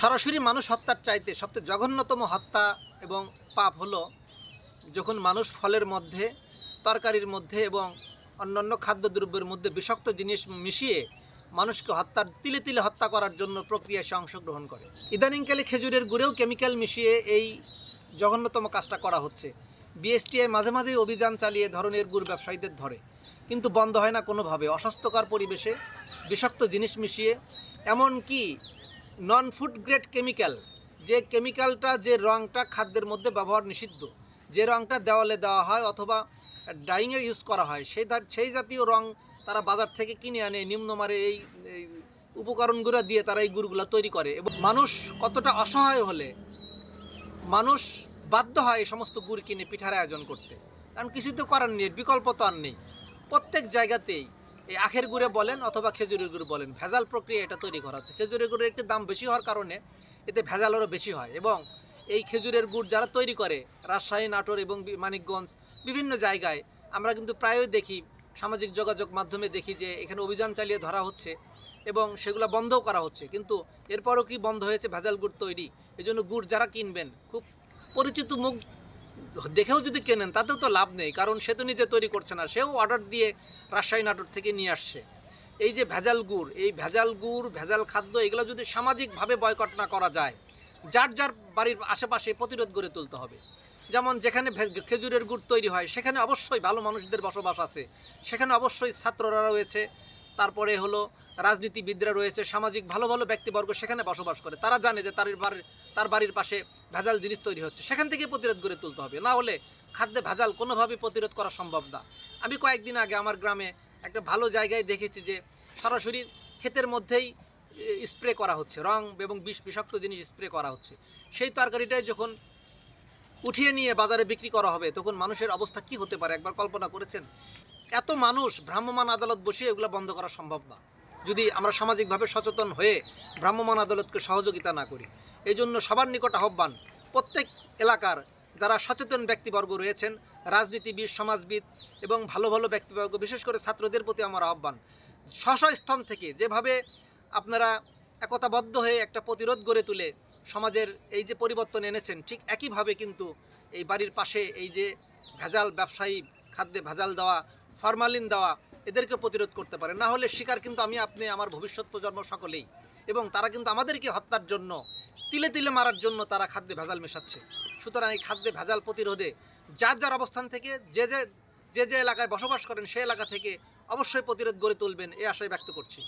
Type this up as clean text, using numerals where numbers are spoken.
সরাসরি মানুষ হত্যার চাইতে সবচেয়ে জঘন্যতম হত্যা এবং পাপ হলো যখন মানুষ ফলের মধ্যে, তরকারির মধ্যে এবং অন্যান্য খাদ্যদ্রব্যের মধ্যে বিষাক্ত জিনিস মিশিয়ে মানুষকে তিলে তিলে হত্যা করার জন্য প্রক্রিয়ায় সে অংশগ্রহণ করে। ইদানিংকালে খেজুরের গুড়েও কেমিক্যাল মিশিয়ে এই জঘন্যতম কাজটা করা হচ্ছে। বিএসটিআই মাঝে মাঝেই অভিযান চালিয়ে ধরনের গুড় ব্যবসায়ীদের ধরে, কিন্তু বন্ধ হয় না কোনোভাবে। অস্বাস্থ্যকর পরিবেশে বিষাক্ত জিনিস মিশিয়ে, এমনকি নন ফুড গ্রেড কেমিক্যাল, যে কেমিক্যালটা, যে রঙটা খাদ্যের মধ্যে ব্যবহার নিষিদ্ধ, যে রঙটা দেওয়ালে দেওয়া হয় অথবা ডাইংয়ে ইউজ করা হয়, সেই জাতীয় রং তারা বাজার থেকে কিনে আনে নিম্নমারে এই উপকরণগুলো দিয়ে তারা এই গুড়গুলো তৈরি করে। এবং মানুষ কতটা অসহায় হলে মানুষ বাধ্য হয় এই সমস্ত গুড় কিনে পিঠার আয়োজন করতে, কারণ কিছু তো করার নেই, বিকল্প তো আর নেই। প্রত্যেক জায়গাতেই এই আখের গুড়ে বলেন অথবা খেজুরের গুড় বলেন, ভেজাল প্রক্রিয়া এটা তৈরি করা হচ্ছে। খেজুরের গুড়ের একটু দাম বেশি হওয়ার কারণে এতে ভেজালেরও বেশি হয়। এবং এই খেজুরের গুড় যারা তৈরি করে রাজশাহী, নাটোর এবং মানিকগঞ্জ বিভিন্ন জায়গায় আমরা কিন্তু প্রায়ই দেখি, সামাজিক যোগাযোগ মাধ্যমে দেখি যে এখানে অভিযান চালিয়ে ধরা হচ্ছে এবং সেগুলো বন্ধও করা হচ্ছে। কিন্তু এরপরও কি বন্ধ হয়েছে ভেজাল গুড় তৈরি? এজন্য গুড় যারা কিনবেন খুব পরিচিত মুখ দেখেও যদি কেনেন তাতেও তো লাভ নেই, কারণ সে তো নিজে তৈরি করছে না, সেও অর্ডার দিয়ে রাজশাহী, নাটোর থেকে নিয়ে আসছে। এই যে ভেজাল গুড়, এই ভেজাল গুড়, ভেজাল খাদ্য, এগুলো যদি সামাজিকভাবে বয়কট না করা যায়, যার যার বাড়ির আশেপাশে প্রতিরোধ গড়ে তুলতে হবে। যেমন যেখানে খেজুরের গুড় তৈরি হয় সেখানে অবশ্যই ভালো মানুষদের বসবাস আছে, সেখানে অবশ্যই ছাত্ররা রয়েছে, তারপরে হলো রাজনীতিবিদরা রয়েছে, সামাজিক ভালো ভালো ব্যক্তিবর্গ সেখানে বসবাস করে। তারা জানে যে তার বাড়ির পাশে ভেজাল জিনিস তৈরি হচ্ছে, সেখান থেকে প্রতিরোধ গড়ে তুলতে হবে। না হলে খাদ্যে ভেজাল কোনোভাবেই প্রতিরোধ করা সম্ভব না। আমি কয়েকদিন আগে আমার গ্রামে একটা ভালো জায়গায় দেখেছি যে সরাসরি ক্ষেতের মধ্যেই স্প্রে করা হচ্ছে, রং এবং বিষাক্ত জিনিস স্প্রে করা হচ্ছে। সেই তরকারিটাই যখন উঠিয়ে নিয়ে বাজারে বিক্রি করা হবে তখন মানুষের অবস্থা কি হতে পারে একবার কল্পনা করেছেন? এত মানুষ, ভ্রাম্যমাণ আদালত বসিয়ে এগুলো বন্ধ করা সম্ভব না যদি আমরা সামাজিকভাবে সচেতন হয়ে ভ্রাম্যমাণ আদালতকে সহযোগিতা না করি। এই জন্য সবার নিকট আহ্বান, প্রত্যেক এলাকার যারা সচেতন ব্যক্তিবর্গ রয়েছেন, রাজনীতিবিদ, সমাজবিদ এবং ভালো ভালো ব্যক্তিবর্গ, বিশেষ করে ছাত্রদের প্রতি আমার আহ্বান, স্ব স্থান থেকে যেভাবে আপনারা একতাবদ্ধ হয়ে একটা প্রতিরোধ গড়ে তুলে সমাজের এই যে পরিবর্তন এনেছেন, ঠিক একইভাবে কিন্তু এই বাড়ির পাশে এই যে ভেজাল ব্যবসায়ী, খাদ্যে ভেজাল দেওয়া, ফরমালিন দেওয়া, এদেরকে প্রতিরোধ করতে পারে। না হলে শিকার কিন্তু আমি, আপনি, আমার ভবিষ্যৎ প্রজন্ম সকলেই। এবং তারা কিন্তু আমাদেরকে হত্যার জন্য, তিলে তিলে মারার জন্য তারা খাদ্যে ভেজাল মেশাচ্ছে। সুতরাং এই খাদ্যে ভেজাল প্রতিরোধে যার যার অবস্থান থেকে যে এলাকায় বসবাস করেন সেই এলাকা থেকে অবশ্যই প্রতিরোধ গড়ে তুলবেন, এই আশায় ব্যক্ত করছি।